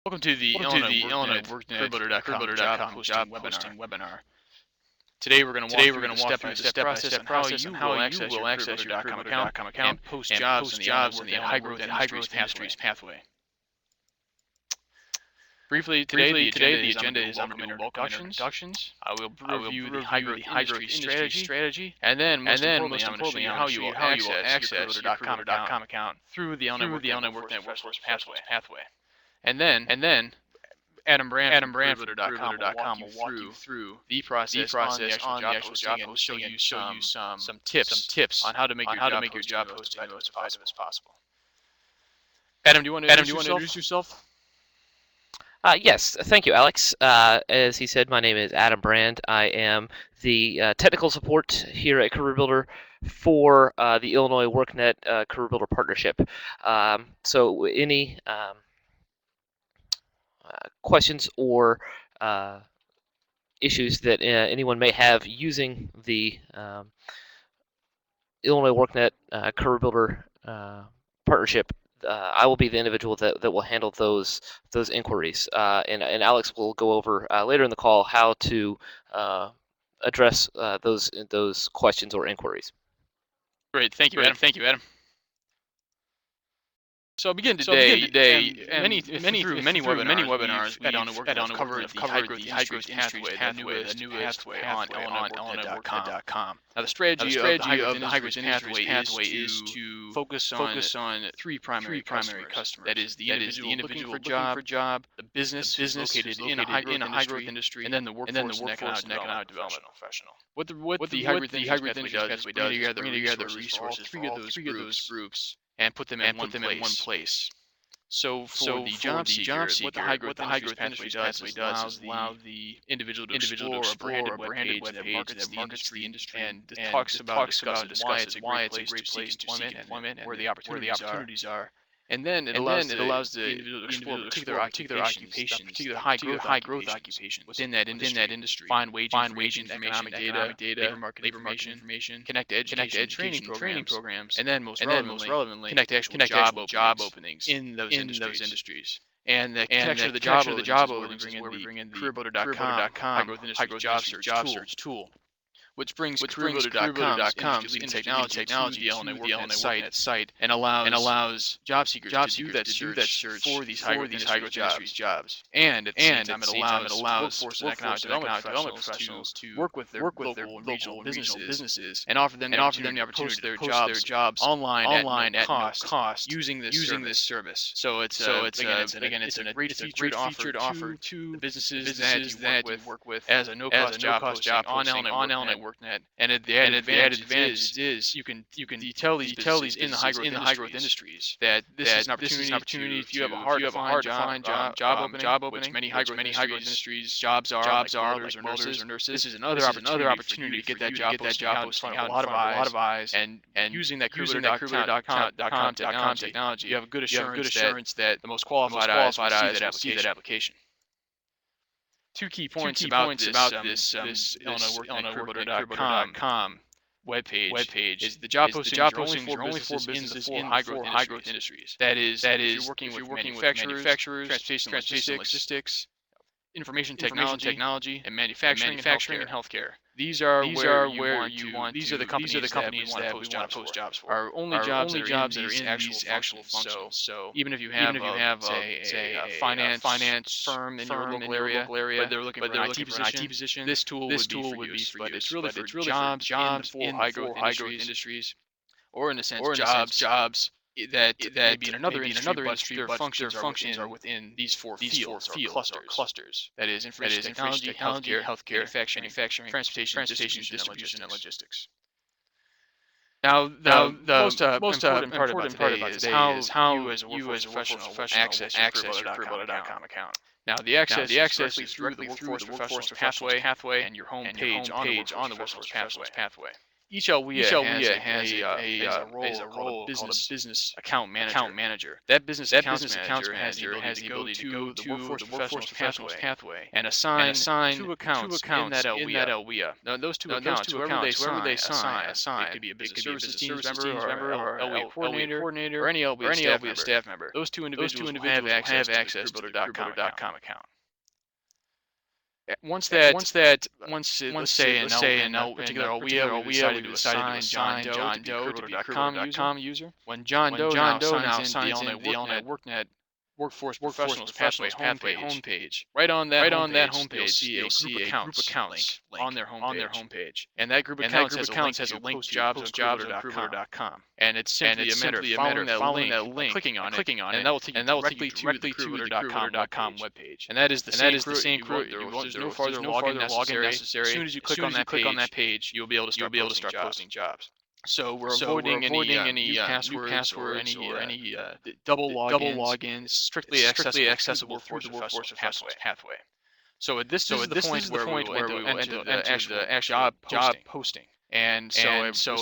Welcome to the Illinois WorkNet careerbuilder.com job posting webinar. Today we're going to walk through the step-by-step process on how you will access your careerbuilder.com account and post jobs in the Illinois high-growth industries pathway. Briefly, today the agenda is I'm going to welcome introductions. I will review the high-growth industry strategy, and then most importantly, I'm going to show you how you will access your careerbuilder.com account through the Illinois WorkNet workforce pathway. And then Adam Brand from careerbuilder.com will walk you through the process on the actual job posting and show you some tips on how to make your job posting as effective as possible. Adam, do you want to introduce yourself? Yes, thank you, Alex. As he said, my name is Adam Brand. I am the technical support here at CareerBuilder for the Illinois WorkNet CareerBuilder partnership. So any questions or issues that anyone may have using the Illinois WorkNet CareerBuilder partnership, I will be the individual that will handle those inquiries, and Alex will go over later in the call how to address those questions or inquiries. Great, thank you, Adam. So I'll begin today. Through many webinars at Illinois covered the high-growth pathway, the newest pathway on WorkNet.com. Now the strategy of the high-growth pathway is to focus on three primary customers. That is the individual looking for a job, the business located in a high-growth industry, and then the workforce and economic development professional. What the high-growth pathway does is bring together resources for all three of those groups and put them in one place. So for the job seeker, what the high-growth pathway does is allow the individual to explore a branded web page that markets the industry and discusses why it's a great place to seek employment and where the opportunities are. And then it allows the individual to explore particular occupations, particular high-growth occupations within that industry. Find wage information, economic data, labor market information, connect education training programs, and then most relevantly, connect actual job openings in those industries. And the connection of the job openings is where we bring in the careerbuilder.com high-growth industry job search tool, which brings careerbuilder.com's leading technology to the Illinois WorkNet site and allows job seekers to do that search for these high-growth industry jobs. And at the same time, it allows workforce and economic development professionals to work with their local and regional businesses and offer them the opportunity to post their jobs online at no cost using this service. So it's a great feature to offer to the businesses that you work with as a no-cost job posting on Illinois WorkNet, and the added advantage is you can tell these in the high-growth industries that this is an opportunity if you have a hard to find job opening, which many high-growth industries jobs are like welders or nurses. This is another opportunity to get that job posting out in front of a lot of eyes, and using that careerbuilder.com technology, you have a good assurance that the most qualified eyes will see that application. Two key points about this Illinois WorkNet webpage is the job postings are only for businesses in high-growth industries. That is, if you're working with manufacturers, transportation logistics, information technology, and manufacturing and healthcare. These are where you want. These are the companies that we want to post jobs for. Our only jobs that are in these actual functions. So even if you have a finance firm in your local area, but they're looking for an IT position, this tool would be for but it's really for jobs in high-growth industries, or in a sense jobs that maybe in another industry, but functions are within these four fields or clusters. That is information technology, healthcare, manufacturing, transportation, distribution, and logistics. Now, the most important part about today is how you as a workforce professional access your careerbuilder.com account. Now, the access is directly through the workforce pathway and your home page on the workforce pathway. each LWIA has a role called a business account manager. That business accounts manager has the ability to go to the workforce professionals pathway and assign two accounts in that LWIA. Now, those two accounts, whoever they assign, it could be a business services teams member or LWIA coordinator or any LWIA staff member. Those two individuals will have access to the CareerBuilder.com account. Once let's say in a particular LWIA, we decided to assign John Doe to be a CareerBuilder.com user. When John Doe now signs in the Illinois WorkNet Workforce Professionals Pathway homepage. Right on that homepage, you'll see a group accounts link on their homepage. And that group accounts has a link to jobs on CareerBuilder.com. And it's simply a matter of following that link, clicking on it, and that will take you directly to the CareerBuilder.com webpage. And that is the same crew. There's no further login necessary. As soon as you click on that page, you'll be able to start posting jobs. So we're avoiding any new passwords or any double logins. Strictly accessible through the workforce pathway. So this is the point where we will enter the actual job posting. And so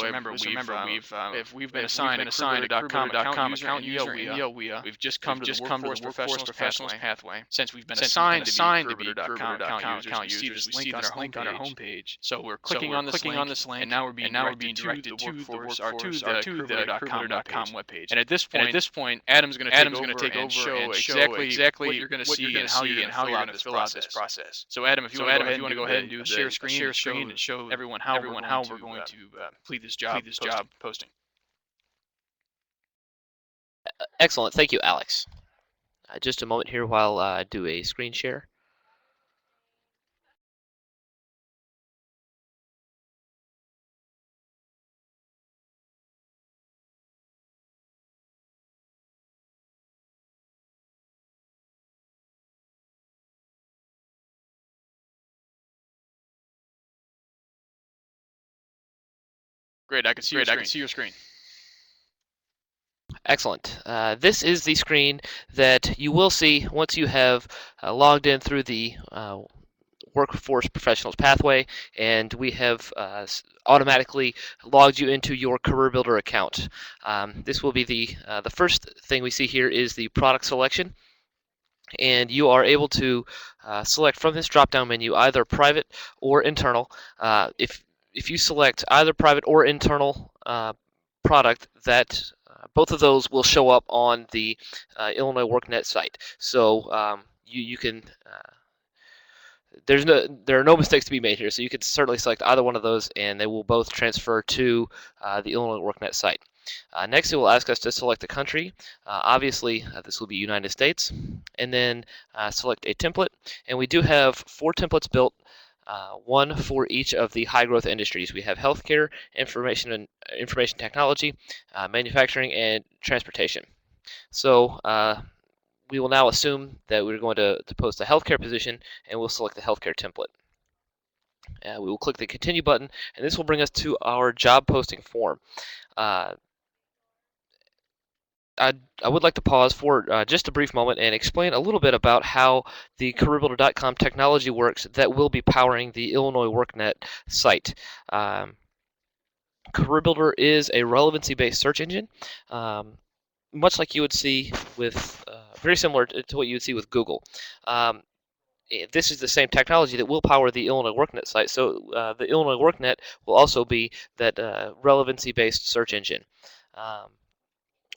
remember, we've been assigned a CareerBuilder.com account user in LWIA. We've just come to the workforce professionals pathway. Since we've been assigned to be CareerBuilder.com account users, we see this link on our homepage. So we're clicking on this link, and now we're being directed to the CareerBuilder.com webpage. And at this point, Adam's going to take over and show exactly what you're going to see and how you're going to fill out this process. So Adam, if you want to go ahead and do the share screen and show everyone how we're going to complete this job posting. Excellent. Thank you, Alex. Just a moment here while I do a screen share. Great, I can see your screen. Excellent. This is the screen that you will see once you have logged in through the Workforce Professionals pathway, and we have automatically logged you into your CareerBuilder account. This will be the first thing we see here is the product selection, and you are able to select from this drop-down menu either private or internal. If you select either private or internal product, that both of those will show up on the Illinois WorkNet site. So you can there are no mistakes to be made here. So you can certainly select either one of those, and they will both transfer to the Illinois WorkNet site. Next, it will ask us to select a country. Obviously, this will be United States, and then select a template. And we do have 4 templates built. One for each of the high-growth industries. We have healthcare, information technology, manufacturing, and transportation. So we will now assume that we're going to post a healthcare position, and we'll select the healthcare template. We will click the Continue button, and this will bring us to our job posting form. I would like to pause for just a brief moment and explain a little bit about how the CareerBuilder.com technology works that will be powering the Illinois WorkNet site. CareerBuilder is a relevancy-based search engine, much like you would see with, very similar to what you would see with Google. This is the same technology that will power the Illinois WorkNet site, so the Illinois WorkNet will also be that relevancy-based search engine.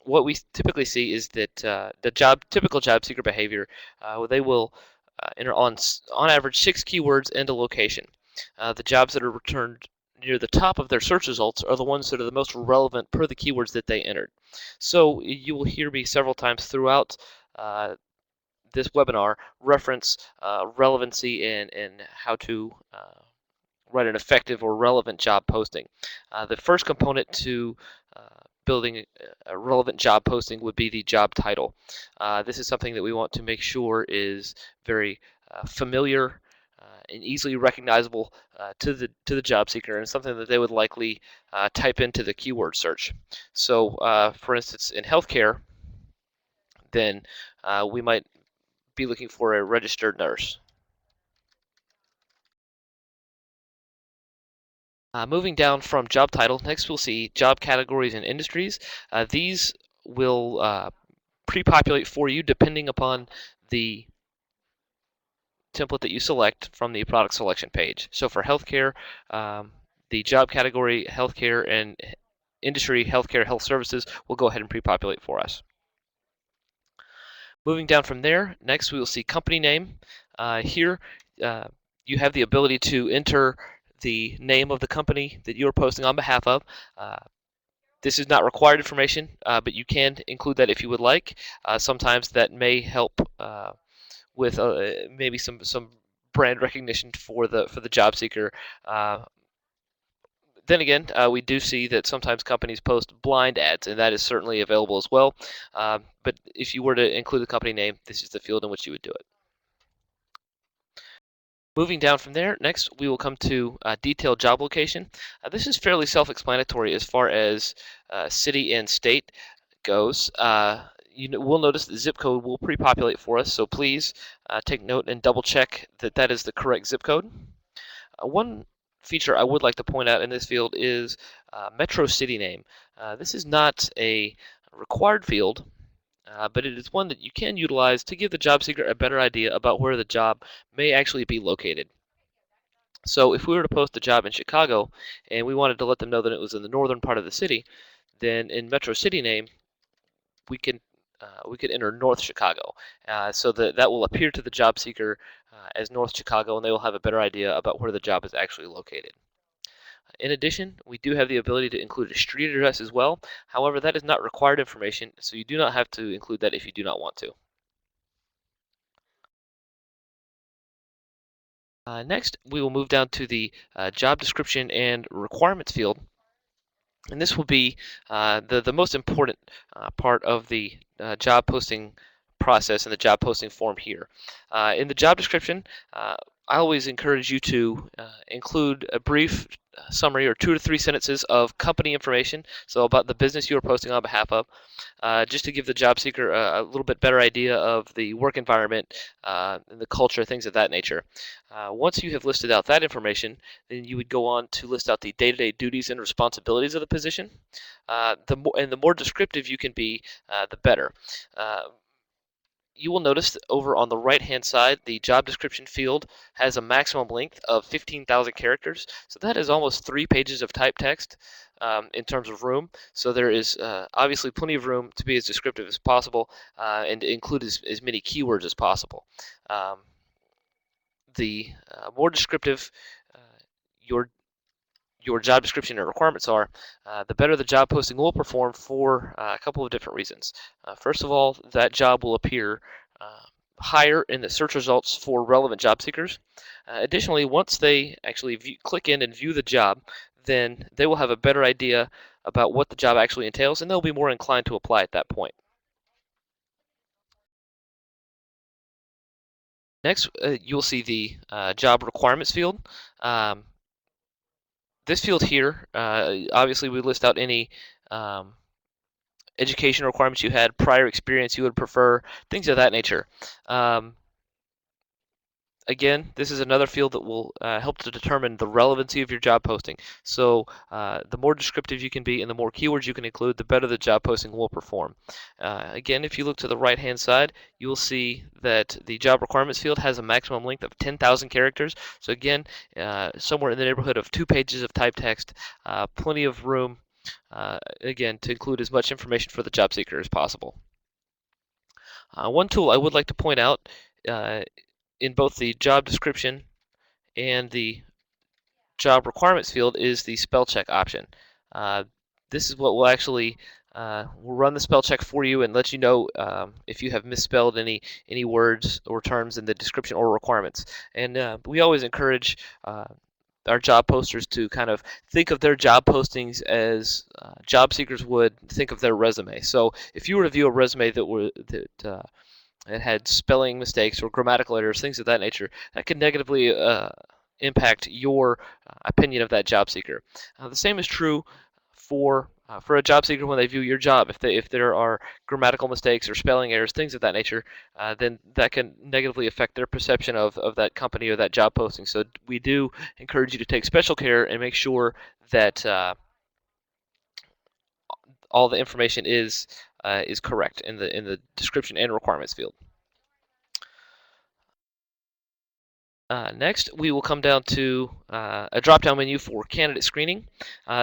What we typically see is that the typical job seeker behavior, they will enter on average 6 keywords and a location. The jobs that are returned near the top of their search results are the ones that are the most relevant per the keywords that they entered. So you will hear me several times throughout this webinar reference relevancy and how to write an effective or relevant job posting. The first component to building a relevant job posting would be the job title. This is something that we want to make sure is very familiar and easily recognizable to the job seeker, and something that they would likely type into the keyword search. So for instance, in healthcare, then we might be looking for a registered nurse. Moving down from job title, next we'll see job categories and industries. These will pre-populate for you depending upon the template that you select from the product selection page. So for healthcare, the job category healthcare and industry healthcare health services will go ahead and pre-populate for us. Moving down from there, next we will see company name. Here you have the ability to enter the name of the company that you're posting on behalf of. This is not required information, but you can include that if you would like. Sometimes that may help with maybe some brand recognition for the job seeker. Then again, we do see that sometimes companies post blind ads, and that is certainly available as well. But if you were to include the company name, this is the field in which you would do it. Moving down from there, next we will come to detailed job location. This is fairly self-explanatory as far as city and state goes. We'll notice the zip code will pre-populate for us, so please take note and double check that that is the correct zip code. One feature I would like to point out in this field is metro city name. This is not a required field, but it is one that you can utilize to give the job seeker a better idea about where the job may actually be located. So if we were to post a job in Chicago and we wanted to let them know that it was in the northern part of the city, then in metro city name we could enter North Chicago, so that will appear to the job seeker as North Chicago, and they will have a better idea about where the job is actually located. In addition, we do have the ability to include a street address as well. However, that is not required information, so you do not have to include that if you do not want to. Next, we will move down to the job description and requirements field. And this will be the most important part of the job posting process and the job posting form here. In the job description, I always encourage you to include a brief summary or 2 to 3 sentences of company information, so about the business you are posting on behalf of, just to give the job seeker a little bit better idea of the work environment and the culture, things of that nature. Once you have listed out that information, then you would go on to list out the day-to-day duties and responsibilities of the position. The more descriptive you can be, the better. You will notice that over on the right-hand side, the job description field has a maximum length of 15,000 characters. So that is almost 3 pages of typed text in terms of room. So there is obviously plenty of room to be as descriptive as possible and include as many keywords as possible. The more descriptive your job description and requirements are, the better the job posting will perform for a couple of different reasons. First of all, that job will appear higher in the search results for relevant job seekers. Additionally, once they actually click in and view the job, then they will have a better idea about what the job actually entails, and they'll be more inclined to apply at that point. Next, you'll see the job requirements field. This field here, obviously we list out any education requirements you had, prior experience you would prefer, things of that nature. Again, this is another field that will help to determine the relevancy of your job posting. So the more descriptive you can be and the more keywords you can include, the better the job posting will perform. Again, if you look to the right-hand side, you will see that the job requirements field has a maximum length of 10,000 characters. So again, somewhere in the neighborhood of 2 pages of typed text, plenty of room, again, to include as much information for the job seeker as possible. One tool I would like to point out in both the job description and the job requirements field is the spell check option. This is what will actually will run the spell check for you and let you know if you have misspelled any words or terms in the description or requirements. And we always encourage our job posters to kind of think of their job postings as job seekers would think of their resume. So if you were to view a resume that it had spelling mistakes or grammatical errors, things of that nature, that could negatively impact your opinion of that job seeker. The same is true for for a job seeker when they view your job. If there are grammatical mistakes or spelling errors, things of that nature, then that can negatively affect their perception of that company or that job posting. So we do encourage you to take special care and make sure that all the information is correct in the description and requirements field. Next, we will come down to a drop-down menu for candidate screening.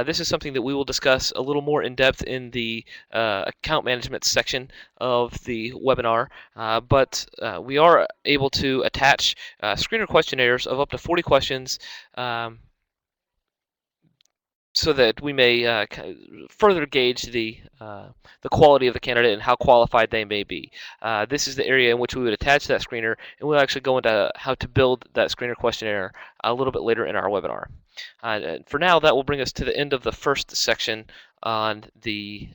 This is something that we will discuss a little more in depth in the account management section of the webinar, but we are able to attach screener questionnaires of up to 40 questions so that we may further gauge the quality of the candidate and how qualified they may be. This is the area in which we would attach that screener, and we'll actually go into how to build that screener questionnaire a little bit later in our webinar. For now, that will bring us to the end of the first section on the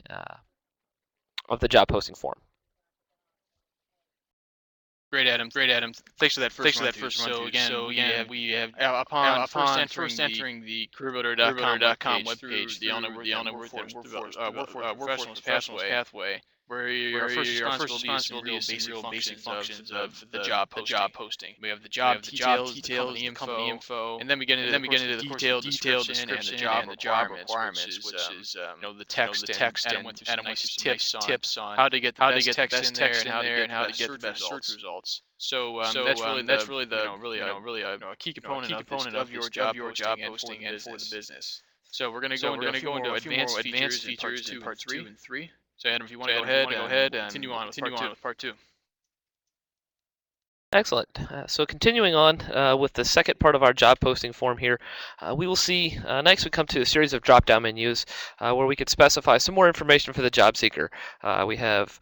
of the job posting form. Great, Adam. Great, Adam. Thanks for that first run. So again, we have upon first entering the careerbuilder.com webpage, the Workforce Professionals pathway, where your first responsibility is some real basic functions of the job posting. We have the job details, the company info, and then we get into the detailed description and the job requirements, which is the text. And Adam went through some tips on how to get the best text in there and how to get the best search results. So that's really a key component of your job posting and for the business. So we're going to go into advanced features in parts 2 and 3. So Adam, if you want to go ahead and continue on with part 2. Excellent. So continuing on with the second part of our job posting form here, we will see next we come to a series of drop-down menus where we could specify some more information for the job seeker. We have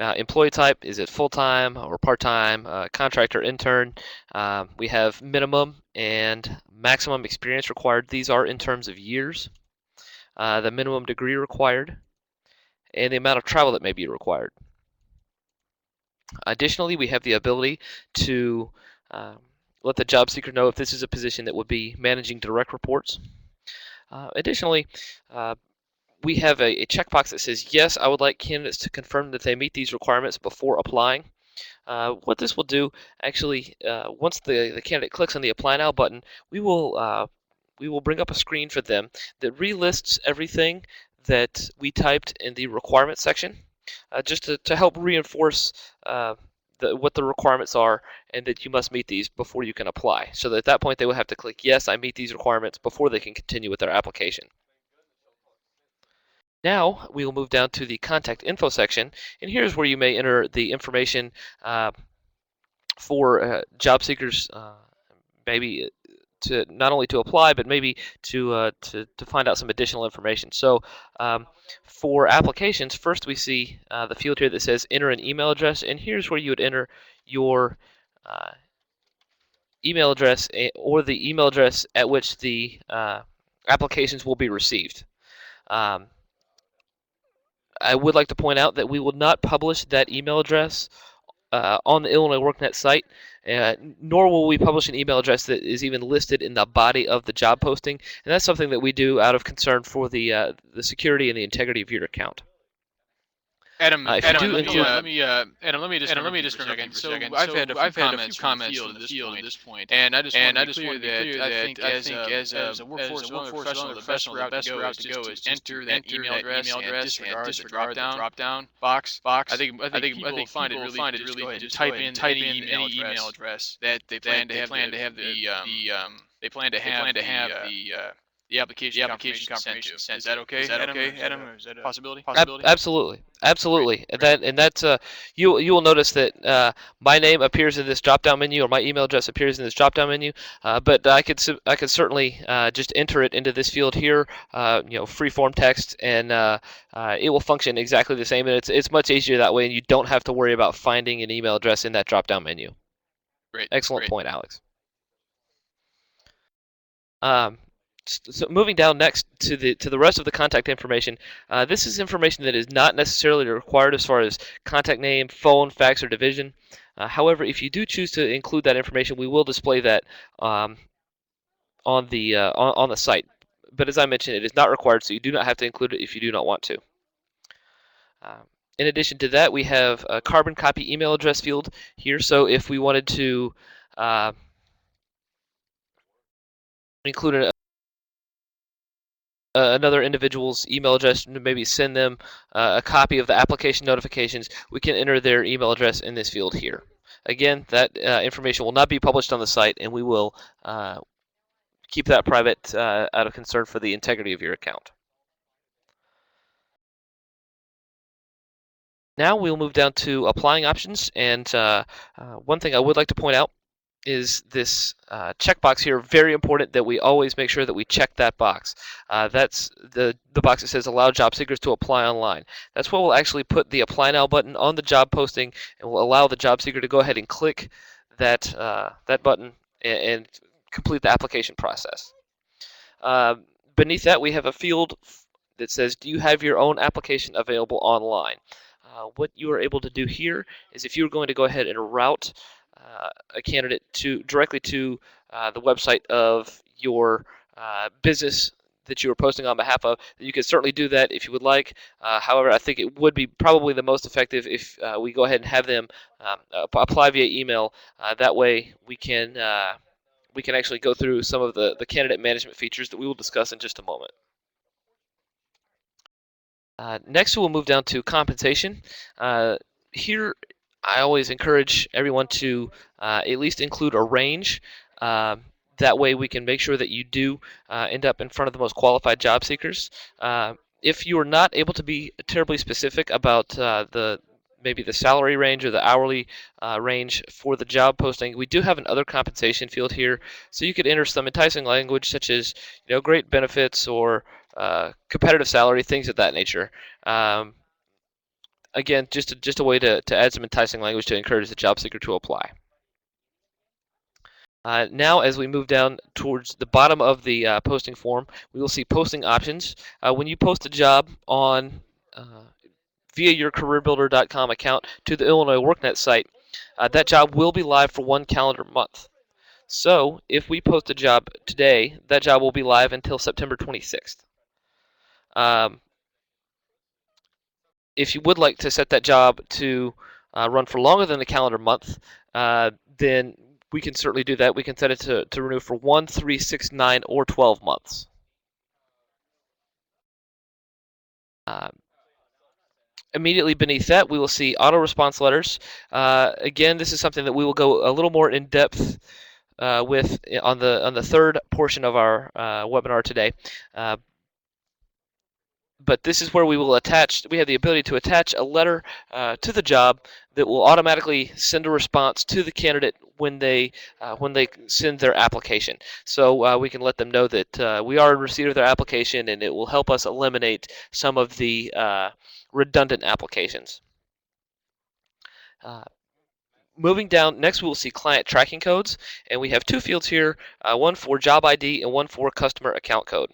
employee type, is it full-time or part-time, contractor, intern. We have minimum and maximum experience required. These are in terms of years. The minimum degree required, and the amount of travel that may be required. Additionally, we have the ability to let the job seeker know if this is a position that would be managing direct reports. Additionally, we have a checkbox that says, yes, I would like candidates to confirm that they meet these requirements before applying. What this will do, actually, once the candidate clicks on the Apply Now button, we will bring up a screen for them that relists everything that we typed in the requirements section, just to help reinforce what the requirements are and that you must meet these before you can apply. So that at that point, they will have to click, yes, I meet these requirements before they can continue with their application. Now we will move down to the contact info section, and here's where you may enter the information for job seekers, maybe to not only to apply, but maybe to find out some additional information. So for applications, first we see the field here that says enter an email address, and here's where you would enter your email address or the email address at which the applications will be received. I would like to point out that we will not publish that email address on the Illinois WorkNet site, nor will we publish an email address that is even listed in the body of the job posting, and that's something that we do out of concern for the security and the integrity of your account. Adam, let me just interrupt for a second. So I've had a few comments from the field at this point, and I just want to be clear that I think as a workforce professional, the best route to go is enter that email address and disregard the drop-down box. I think people will find it really just type in any email address that they plan to have the application confirmation sent. Is that okay, Adam? Or is that a possibility? Absolutely. That's you will notice that my name appears in this drop-down menu, or my email address appears in this drop-down menu. But I could certainly just enter it into this field here, free form text, and it will function exactly the same. And it's much easier that way, and you don't have to worry about finding an email address in that drop-down menu. Great. Excellent point, Alex. So moving down next to the rest of the contact information, this is information that is not necessarily required as far as contact name, phone, fax, or division. However, if you do choose to include that information, we will display that on the site. but as I mentioned, it is not required, so you do not have to include it if you do not want to. In addition to that, we have a carbon copy email address field here. So if we wanted to include another individual's email address, maybe send them a copy of the application notifications, we can enter their email address in this field here. Again, that information will not be published on the site, and we will keep that private out of concern for the integrity of your account. Now we'll move down to applying options, and one thing I would like to point out is this checkbox here. Very important that we always make sure that we check that box. That's the box that says allow job seekers to apply online. That's what will actually put the apply now button on the job posting and will allow the job seeker to go ahead and click that button and complete the application process. Beneath that, we have a field that says, do you have your own application available online? What you are able to do here is if you're going to go ahead and route a candidate directly to the website of your business that you are posting on behalf of, you can certainly do that if you would like. However, I think it would be probably the most effective if we go ahead and have them apply via email. That way we can actually go through some of the candidate management features that we will discuss in just a moment. Next, we'll move down to compensation. Here, I always encourage everyone to at least include a range. That way, we can make sure that you do end up in front of the most qualified job seekers. If you are not able to be terribly specific about maybe the salary range or the hourly range for the job posting, we do have an other compensation field here, so you could enter some enticing language such as great benefits or competitive salary, things of that nature. Again, just a way to add some enticing language to encourage the job seeker to apply. Now, as we move down towards the bottom of the posting form, we will see posting options. When you post a job on via your CareerBuilder.com account to the Illinois WorkNet site, that job will be live for 1 calendar month. So, if we post a job today, that job will be live until September 26th. If you would like to set that job to run for longer than the calendar month, then we can certainly do that. We can set it to renew for 1, 3, 6, 9, or 12 months. Immediately beneath that, we will see auto response letters. Again, this is something that we will go a little more in depth with on the third portion of our webinar today. But this is where we have the ability to attach a letter to the job that will automatically send a response to the candidate when they send their application. So we can let them know that we are in receipt of their application, and it will help us eliminate some of the redundant applications. Moving down, next we will see client tracking codes, and we have two fields here, one for job ID and one for customer account code.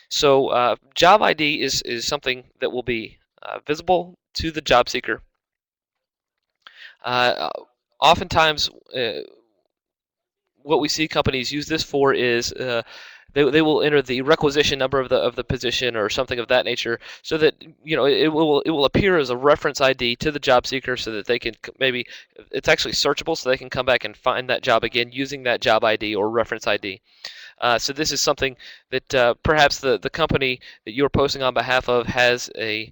So job ID is something that will be visible to the job seeker. Oftentimes, what we see companies use this for is they will enter the requisition number of the position or something of that nature, so that it will appear as a reference ID to the job seeker, so that they can maybe it's actually searchable, so they can come back and find that job again using that job ID or reference ID. So this is something that perhaps the company that you're posting on behalf of has a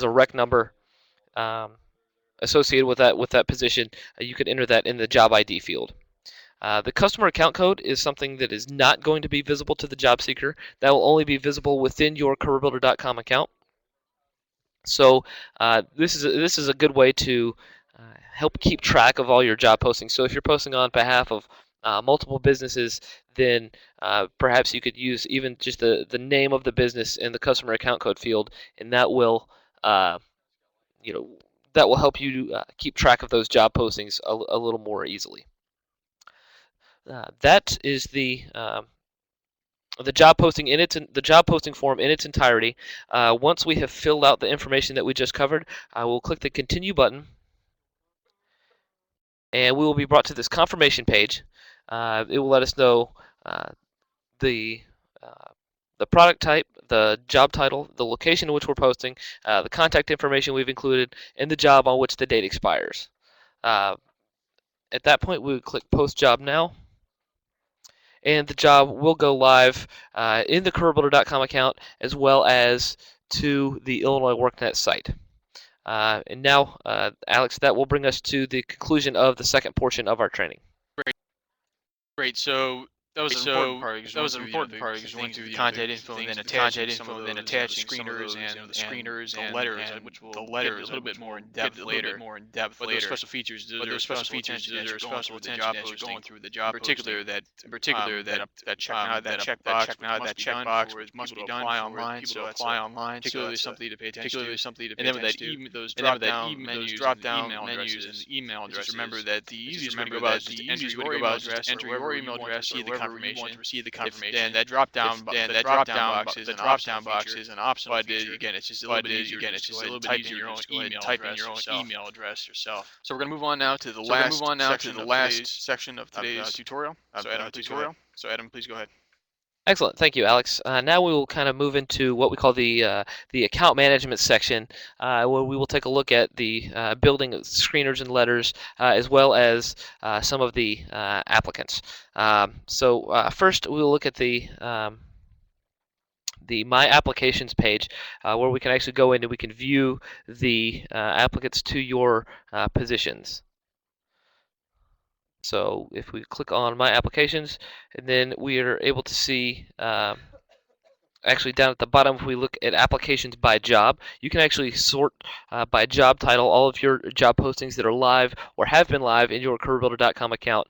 rec number associated with that position. You can enter that in the job ID field. The customer account code is something that is not going to be visible to the job seeker. That will only be visible within your CareerBuilder.com account. So this is a good way to help keep track of all your job postings. So if you're posting on behalf of multiple businesses, then perhaps you could use even just the name of the business in the customer account code field, and that will help you keep track of those job postings a little more easily. That is the job posting the job posting form in its entirety. Once we have filled out the information that we just covered, I will click the continue button, and we will be brought to this confirmation page. It will let us know the the product type, the job title, the location in which we're posting, the contact information we've included, and the job on which the date expires. At that point, we would click Post Job Now, and the job will go live in the careerbuilder.com account as well as to the Illinois WorkNet site. And now, Alex, that will bring us to the conclusion of the second portion of our training. Great. So that was an important part. Because you went through the contact info and then attaching screeners and the letters, which will get a little bit more in depth later. But those special features, there are special features that are special attention as you're going through the job. In particular, that checkbox which must be done online. So apply online. Particularly something to pay attention to. And then with those drop down menus, and email addresses. Just remember that the easiest way to go about is to enter your email address, your email address, see the confirmation. Then that drop down box is an optional feature. Again, it's just a little bit easier. Typing your own email address yourself. So we're going to move on now to the last section of today's tutorial. So Adam, please go ahead. Excellent, thank you, Alex. Now we will kind of move into what we call the account management section, where we will take a look at the building of screeners and letters, as well as some of the applicants. So first, we will look at the My Applications page, where we can actually go in and we can view the applicants to your positions. So if we click on My Applications, and then we are able to see, actually down at the bottom, if we look at applications by job, you can actually sort by job title all of your job postings that are live or have been live in your careerbuilder.com account.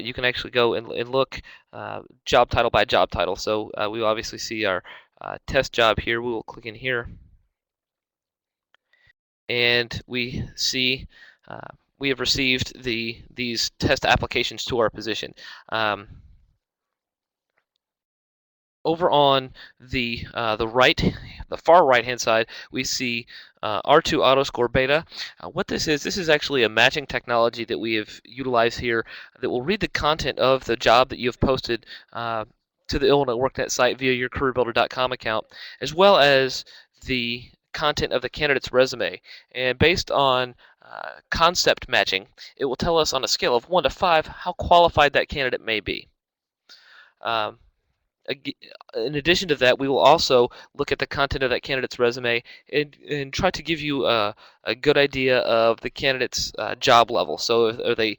You can actually go and look job title by job title. So we obviously see our test job here. We will click in here, and we see we have received these test applications to our position. Over on the far right hand side, we see R2 AutoScore Beta. What this is actually a matching technology that we have utilized here that will read the content of the job that you have posted to the Illinois WorkNet site via your careerbuilder.com account, as well as the content of the candidate's resume. And based on concept matching, it will tell us on a scale of 1 to 5 how qualified that candidate may be. In addition to that, we will also look at the content of that candidate's resume and try to give you a good idea of the candidate's job level. So are they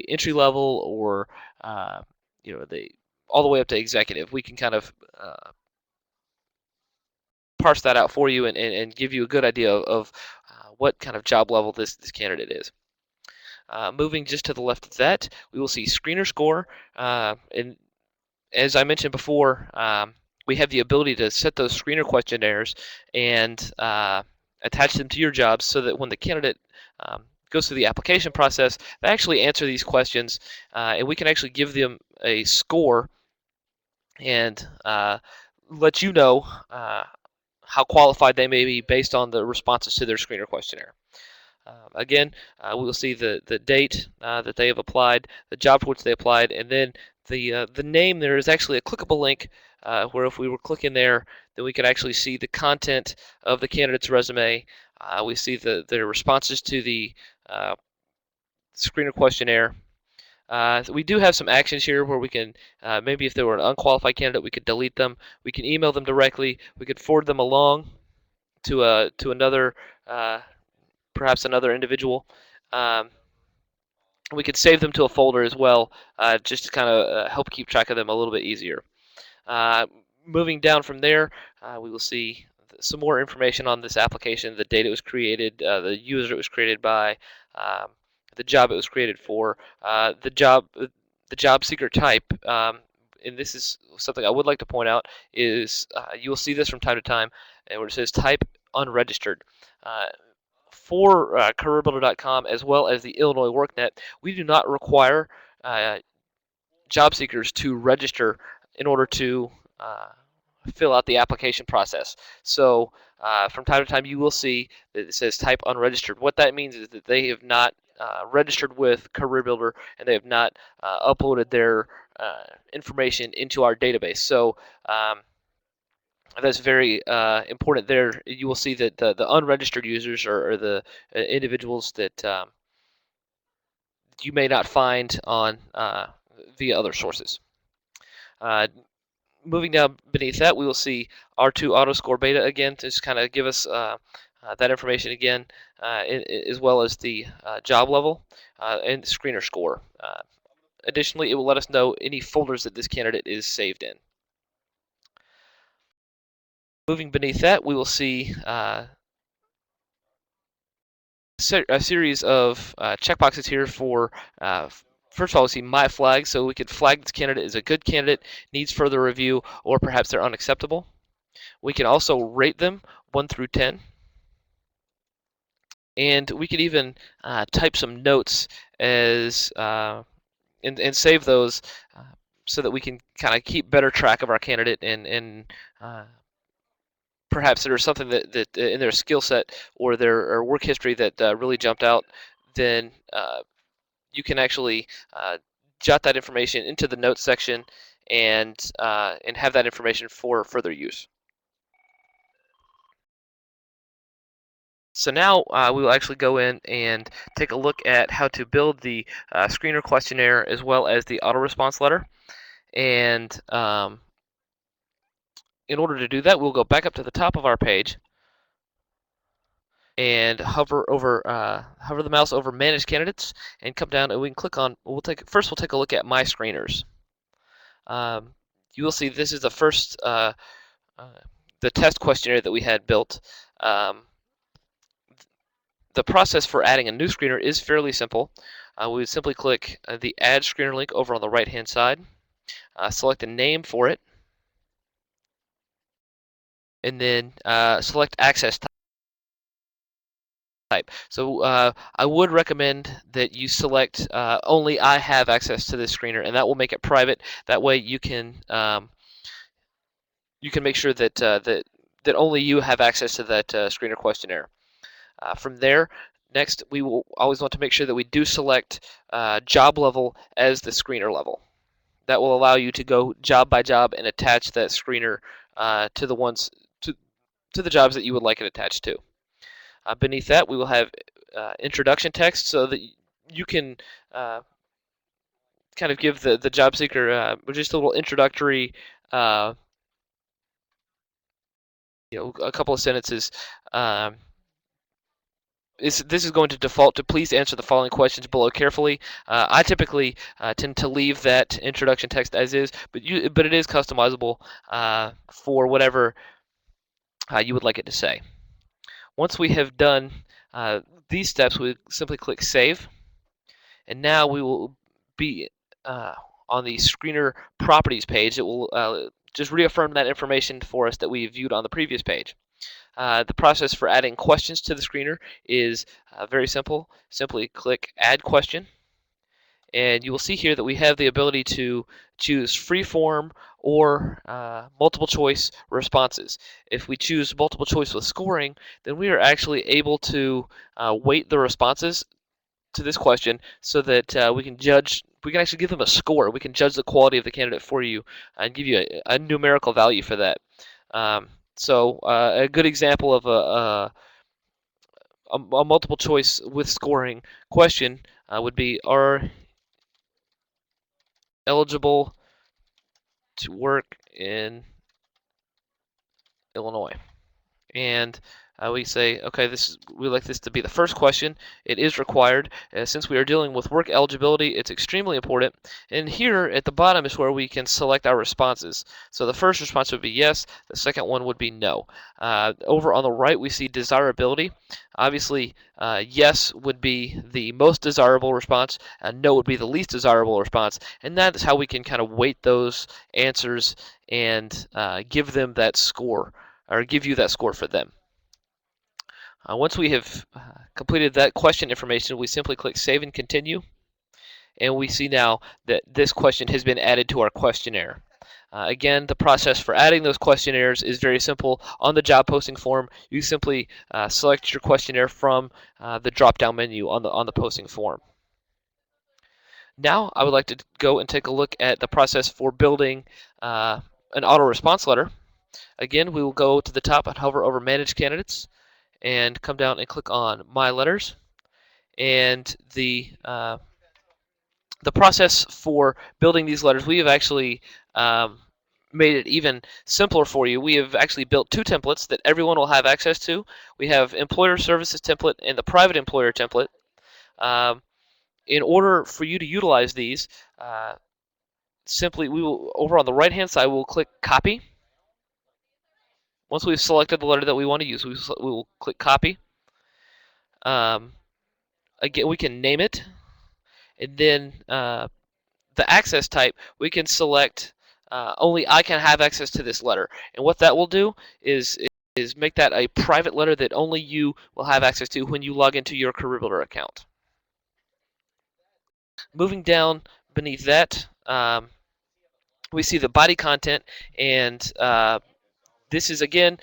entry level, or are they all the way up to executive? We can kind of parse that out for you and give you a good idea of what kind of job level this candidate is. Moving just to the left of that, we will see screener score. And as I mentioned before, we have the ability to set those screener questionnaires and attach them to your jobs, so that when the candidate goes through the application process, they actually answer these questions, and we can actually give them a score and let you know how qualified they may be based on the responses to their screener questionnaire. Again, we will see the date that they have applied, the job for which they applied, and then the name. There is actually a clickable link where if we were clicking there, then we could actually see the content of the candidate's resume. We see their responses to the screener questionnaire. So we do have some actions here where we can, maybe if they were an unqualified candidate, we could delete them. We can email them directly. We could forward them along to another, perhaps another individual. We could save them to a folder as well, just to kind of help keep track of them a little bit easier. Moving down from there, we will see some more information on this application: the date it was created, the user it was created by, the job it was created for, the job seeker type. And this is something I would like to point out, is you will see this from time to time, and where it says type unregistered. For careerbuilder.com as well as the Illinois WorkNet, we do not require job seekers to register in order to fill out the application process. So from time to time, you will see that it says type unregistered. What that means is that they have not registered with CareerBuilder, and they have not uploaded their information into our database. So That's very important there. You will see that the unregistered users are the individuals that you may not find on via other sources. Moving down beneath that, we will see R2 auto score beta again to just kind of give us that information again, as well as the job level and screener score. Additionally, it will let us know any folders that this candidate is saved in. Moving beneath that, we will see a series of checkboxes here for first of all, we see my flag, so we could flag this candidate as a good candidate, needs further review, or perhaps they're unacceptable. We can also rate them 1 through 10. And we could even type some notes as and save those so that we can kind of keep better track of our candidate and perhaps there's something that in their skill set or their work history that really jumped out, then you can actually jot that information into the notes section and have that information for further use. So now we will actually go in and take a look at how to build the screener questionnaire as well as the auto response letter. And in order to do that, we'll go back up to the top of our page and hover the mouse over Manage Candidates and come down and we can click on. We'll take a look at My Screeners. You will see this is the first the test questionnaire that we had built. The process for adding a new screener is fairly simple. We would simply click the Add Screener link over on the right-hand side, select a name for it, and then select Access type. So I would recommend that you select only I have access to this screener, and that will make it private. That way you can make sure that that only you have access to that screener questionnaire. From there, next we will always want to make sure that we do select job level as the screener level. That will allow you to go job by job and attach that screener to the ones to the jobs that you would like it attached to. Beneath that, we will have introduction text so that you can kind of give the job seeker just a little introductory, a couple of sentences. This is going to default to please answer the following questions below carefully. I typically tend to leave that introduction text as is, but it is customizable for whatever you would like it to say. Once we have done these steps, we simply click Save, and now we will be on the screener properties page. It will just reaffirm that information for us that we viewed on the previous page. The process for adding questions to the screener is very simple. Simply click Add Question, and you will see here that we have the ability to choose free-form or multiple choice responses. If we choose multiple choice with scoring, then we are actually able to weight the responses to this question so that we can actually give them a score. We can judge the quality of the candidate for you and give you a numerical value for that. So a good example of a multiple choice with scoring question would be, are eligible to work in Illinois? And we say, okay, we like this to be the first question. It is required. Since we are dealing with work eligibility, it's extremely important. And here at the bottom is where we can select our responses. So the first response would be yes. The second one would be no. Over on the right, we see desirability. Obviously, yes would be the most desirable response, and no would be the least desirable response. And that is how we can kind of weight those answers and give them that score, or give you that score for them. Once we have completed that question information, we simply click Save and Continue, and we see now that this question has been added to our questionnaire. Again, the process for adding those questionnaires is very simple. On the job posting form, you simply select your questionnaire from the drop-down menu on the posting form. Now, I would like to go and take a look at the process for building an auto response letter. Again, we will go to the top and hover over Manage Candidates and come down and click on My Letters. And the process for building these letters, we have actually made it even simpler for you. We have actually built 2 templates that everyone will have access to. We have Employer Services template and the Private Employer template. In order for you to utilize these, simply we will, over on the right-hand side, we'll click Copy. Once we've selected the letter that we want to use, we will click Copy. Again, we can name it, and then the access type, we can select only I can have access to this letter. And what that will do is make that a private letter that only you will have access to when you log into your CareerBuilder account. Moving down beneath that, we see the body content, and this is, again,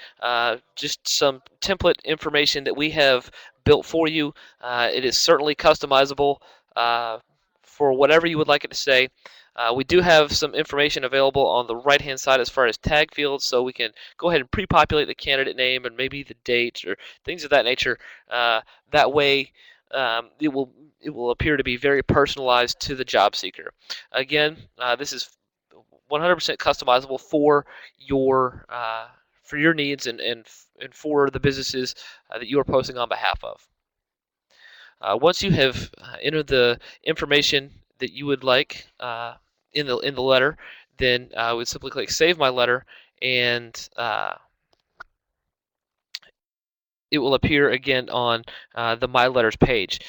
just some template information that we have built for you. It is certainly customizable for whatever you would like it to say. We do have some information available on the right-hand side as far as tag fields, so we can go ahead and pre-populate the candidate name and maybe the date or things of that nature. That way, it will appear to be very personalized to the job seeker. Again, this is 100% customizable for your needs and for the businesses that you are posting on behalf of. Once you have entered the information that you would like in the letter, then I would simply click Save My Letter, and it will appear again on the My Letters page.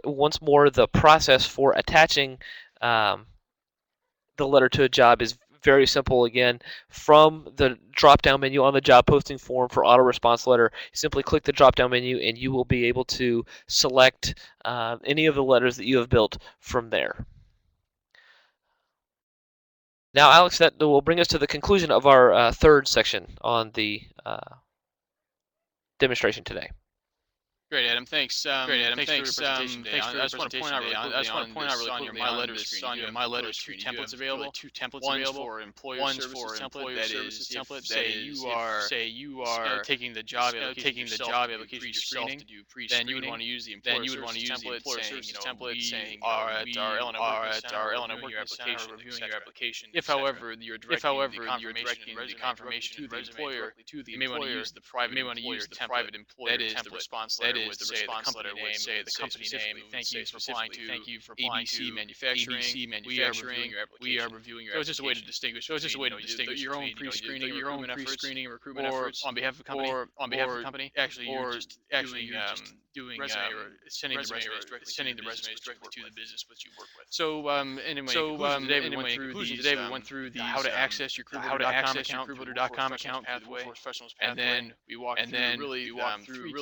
Once more, the process for attaching the letter to a job is very simple. Again, from the drop-down menu on the job posting form for auto response letter, simply click the drop-down menu and you will be able to select any of the letters that you have built from there. Now, Alex, that will bring us to the conclusion of our third section on the demonstration today. Great, Adam. Thanks. Thanks for your presentation today. I just want to point out really quickly on your My Letters screen, templates available. 2 templates available. For Employer Services template. Say you are taking the job application yourself to do pre-screening. Then you would want to use the Employer Services template saying are at our Illinois Worknet Center reviewing your application. If, however, you're directing the confirmation to the employer, you may want to use the private employer template. That is the response letter would say the company name. Thank you for applying to ABC Manufacturing. We are reviewing your application. So it's just a way to distinguish your own pre-screening and recruitment efforts on behalf of the company. Actually, you're just doing sending the resumes directly to the business which you work with. So today we went through how to access your CareerBuilder.com account pathway, and then we walked through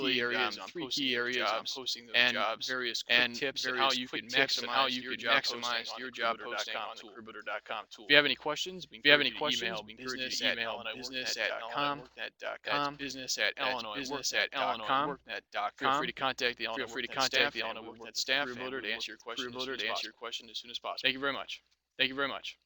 three key areas on posting those jobs, various quick tips on how you can maximize your job posting on the CareerBuilder.com tool. If you have any questions, we email business@illinoisworknet.com. That's business@illinoisworknet.com. Feel free to contact the Illinois Worknet staff to answer your question as soon as possible. Thank you very much.